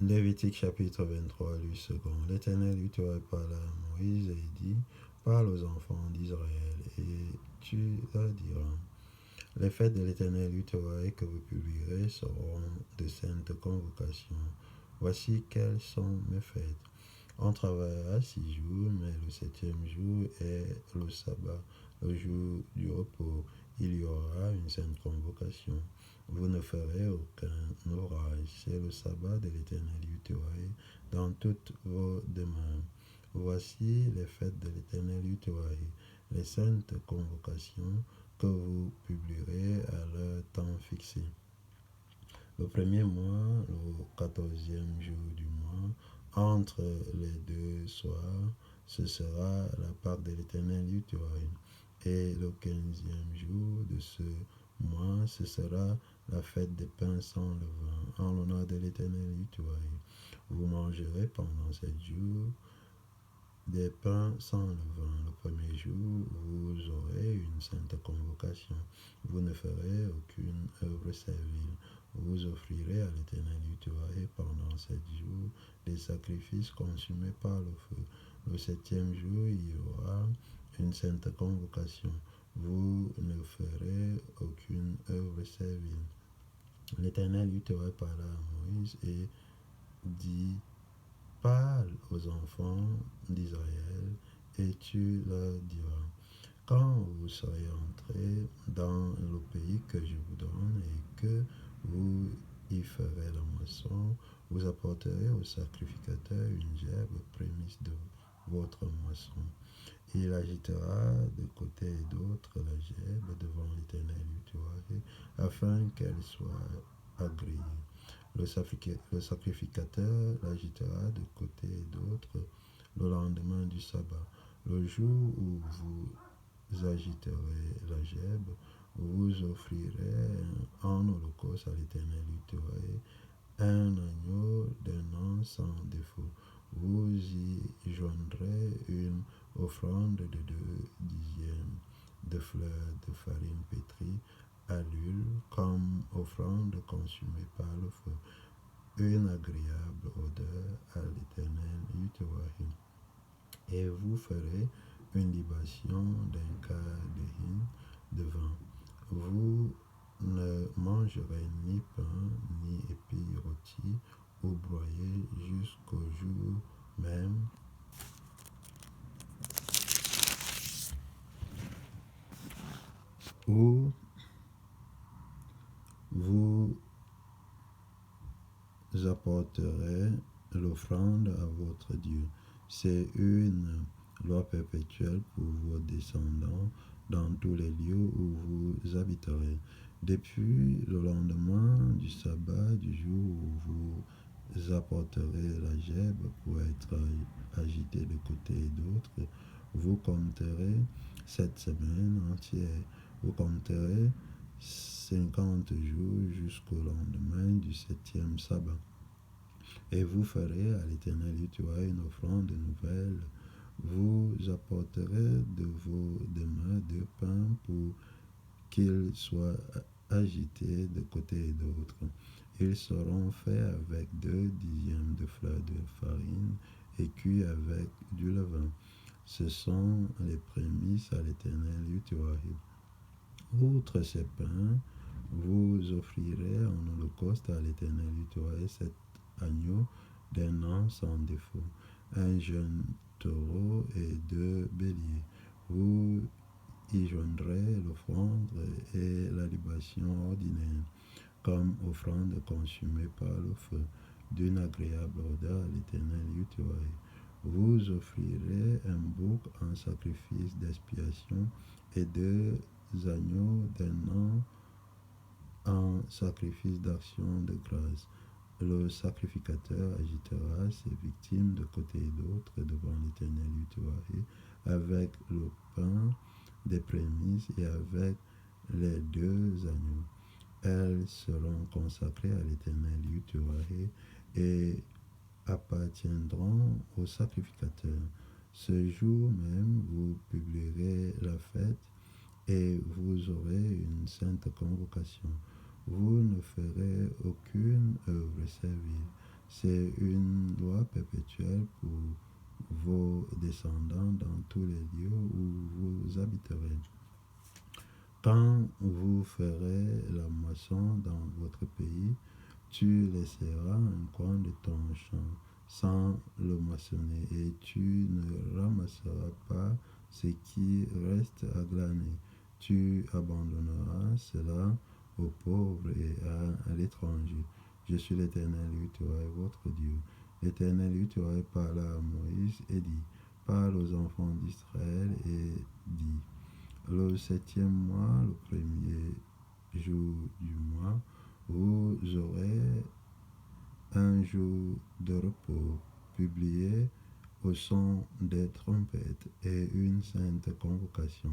Lévitique chapitre 23, lui second. L'Éternel lui te parla à Moïse et dit, parle aux enfants d'Israël et tu leur diras, les fêtes de l'Éternel lui et que vous publierez seront de saintes convocations. Voici quelles sont mes fêtes. On travaillera 6 jours, mais le septième jour est le sabbat, le jour du repos. Il y aura une sainte convocation. Vous ne ferez aucun ouvrage. C'est le sabbat de l'Éternel Yahweh dans toutes vos demeures. Voici les fêtes de l'Éternel Yahweh, les saintes convocations que vous publierez à leur temps fixé. Le premier mois, le 14e jour du mois, entre les deux soirs, ce sera la Pâque de l'Éternel Yahweh. Et le 15e jour de ce mois, ce sera la fête des pains sans levain, en l'honneur de l'Éternel Yahweh. Vous mangerez pendant 7 jours des pains sans levain. Le premier jour, vous aurez une sainte convocation. Vous ne ferez aucune œuvre servile. Vous offrirez à l'Éternel Yahweh pendant 7 jours des sacrifices consumés par le feu. Le septième jour, il y aura une sainte convocation. Vous ne ferez aucune œuvre servile. L'Éternel Yahweh parla à Moïse et dit, parle aux enfants d'Israël et tu leur diras, quand vous serez entrés dans le pays que je vous donne et que vous y ferez la moisson, vous apporterez au sacrificateur une gerbe prémisse de votre moisson. Il agitera de côté et d'autre la gerbe devant l'Éternel afin qu'elle soit agréée. Le sacrificateur l'agitera de côté et d'autre le lendemain du sabbat. Le jour où vous agiterez la gerbe, vous offrirez en holocauste à l'Éternel un agneau d'un an sans défaut. Vous y joindrez une offrande de 2/10 de fleurs de farine pétrie à l'huile comme offrande consumée par le feu, une agréable odeur à l'Éternel Yahweh. Et vous ferez une libation d'un quart de hin de vin. Vous ne mangerez ni pain, ni épis rôtis ou broyés jusqu'au jour même où vous apporterez l'offrande à votre Dieu. C'est une loi perpétuelle pour vos descendants dans tous les lieux où vous habiterez. Depuis le lendemain du sabbat, du jour où vous apporterez la gerbe pour être agitée de côté et d'autre, vous compterez 7 semaines entières. Vous compterez 50 jours jusqu'au lendemain du septième sabbat. Et vous ferez à l'Éternel une offrande nouvelle. Vous apporterez de vos demeures 2 pains pour qu'ils soient agités de côté et d'autre. Ils seront faits avec 2/10 de fleurs de farine et cuits avec du levain. Ce sont les prémices à l'Éternel Yahweh. Outre ces pains, vous offrirez en holocauste à l'Éternel Yahweh 7 agneaux d'un an sans défaut, un jeune taureau et 2 béliers. Vous y joindrez l'offrande et la libation ordinaire, comme offrande consumée par le feu, d'une agréable odeur à l'Éternel Yahweh. Vous offrirez un bouc en sacrifice d'expiation et 2 agneaux d'un an en sacrifice d'action de grâce. Le sacrificateur agitera ses victimes de côté et d'autre devant l'Éternel Yahweh avec le pain des prémices et avec les 2 agneaux. Elles seront consacrées à l'Éternel Yahweh et appartiendront au sacrificateur. Ce jour même, vous publierez la fête et vous aurez une sainte convocation. Vous ne ferez aucune œuvre servile. C'est une loi perpétuelle pour vos descendants dans tous les lieux où vous habiterez. Quand vous ferez la moisson dans votre pays, tu laisseras un coin de ton champ sans le moissonner, et tu ne ramasseras pas ce qui reste à glaner. Tu abandonneras cela aux pauvres et à l'étranger. Je suis l'Éternel, votre Dieu. L'Éternel parla à Moïse et dit, parle aux enfants d'Israël et dit, le 7e mois, le premier jour du mois, vous aurez un jour de repos, publié au son des trompettes et une sainte convocation.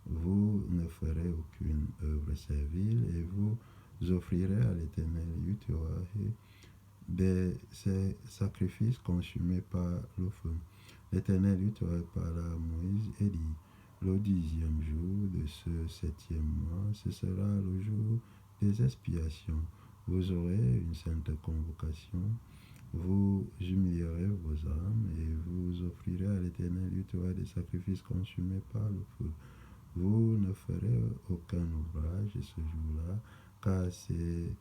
Vous ne ferez aucune œuvre servile et vous offrirez à l'Éternel des sacrifices consumés par le feu. L'Éternel parla à Moïse et dit, le 10e jour de ce 7e mois, ce sera le jour des expiations. Vous aurez une sainte convocation, vous humilierez vos âmes et vous offrirez à l'Éternel des sacrifices consumés par le feu. Vous ne ferez aucun ouvrage ce jour-là, car c'est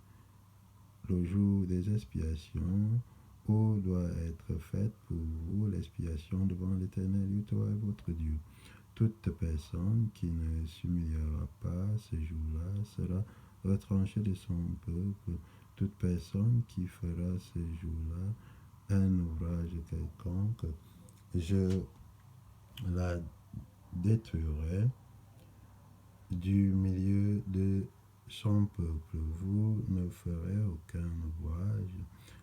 le jour des expiations, où doit être faite pour vous l'expiation devant l'Éternel, votre Dieu. Toute personne qui ne s'humiliera pas ce jour-là sera retranchée de son peuple. Toute personne qui fera ce jour-là un ouvrage quelconque, je la détruirai du milieu de son peuple. Vous ne ferez aucun ouvrage.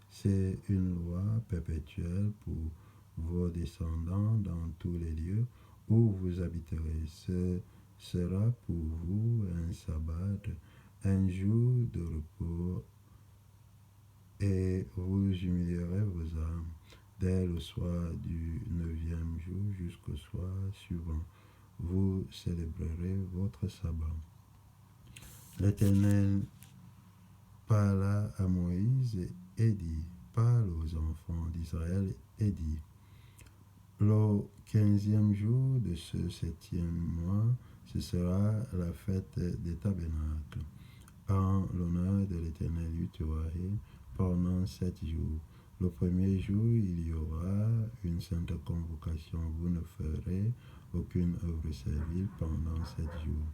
C'est une loi perpétuelle pour vos descendants dans tous les lieux où vous habiterez. Ce sera pour vous un sabbat, un jour de repos, et vous humilierez vos âmes dès le soir du 9e jour jusqu'au soir suivant. Vous célébrerez votre sabbat. L'Éternel parla à Moïse et dit, parle aux enfants d'Israël et dit, le 15e jour de ce 7e mois, ce sera la fête des tabernacles, en l'honneur de l'Éternel pendant 7 jours. Le premier jour, il y aura une sainte convocation. Vous ne ferez aucune œuvre servile pendant 7 jours.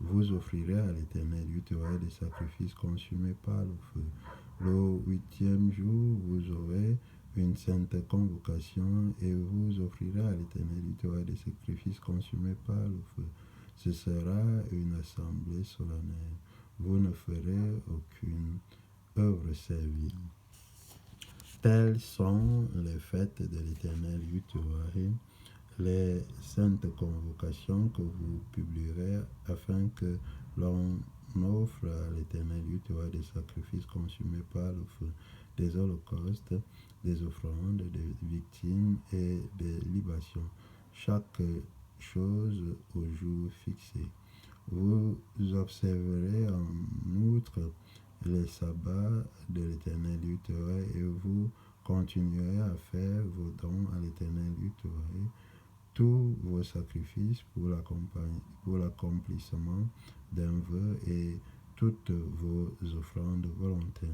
Vous offrirez à l'Éternel des sacrifices consumés par le feu. Le 8e jour, vous aurez une sainte convocation et vous offrirez à l'Éternel des sacrifices consumés par le feu. Ce sera une assemblée solennelle. Vous ne ferez aucune œuvre servile. Telles sont les fêtes de l'Éternel les saintes convocations que vous publierez afin que l'on offre à l'Éternel des sacrifices consumés par le feu, des holocaustes, des offrandes, des victimes et des libations, chaque chose au jour fixé. Vous observerez en outre les sabbats de l'Éternel et vous continuerez à faire vos dons à l'Éternel tous vos sacrifices pour l'accomplissement d'un vœu et toutes vos offrandes volontaires.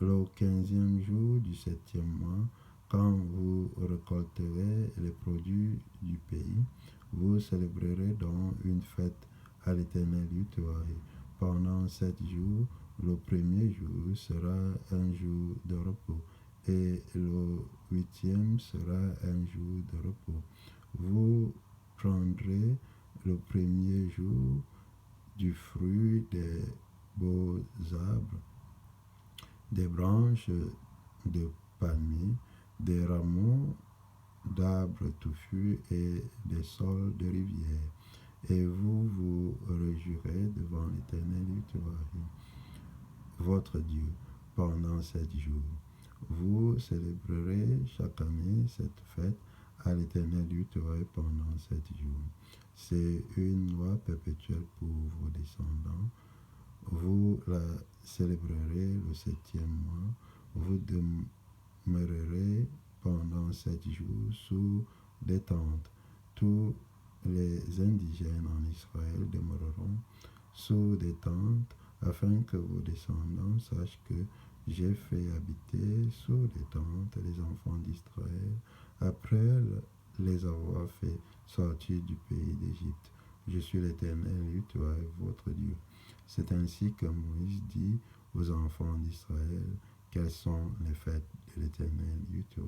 Le 15e jour du 7e mois, quand vous récolterez les produits du pays, vous célébrerez donc une fête à l'Éternel pendant 7 jours. Le premier jour sera un jour de repos et le 8e sera un jour de repos. Vous prendrez le premier jour du fruit des beaux arbres, des branches de palmiers, des rameaux d'arbres touffus et des sols de rivière. Et vous vous réjouirez devant l'Éternel votre Dieu pendant 7 jours. Vous célébrerez chaque année cette fête à l'Éternel pendant 7 jours. C'est une loi perpétuelle pour vos descendants. Vous la célébrerez le 7e mois. Vous demeurerez pendant 7 jours sous des tentes. Tous les indigènes en Israël demeureront sous des tentes, afin que vos descendants sachent que j'ai fait habiter sous des tentes les enfants d'Israël après les avoir fait sortir du pays d'Égypte. Je suis l'Éternel, toi, votre Dieu. C'est ainsi que Moïse dit aux enfants d'Israël quelles sont les fêtes de l'Éternel, toi.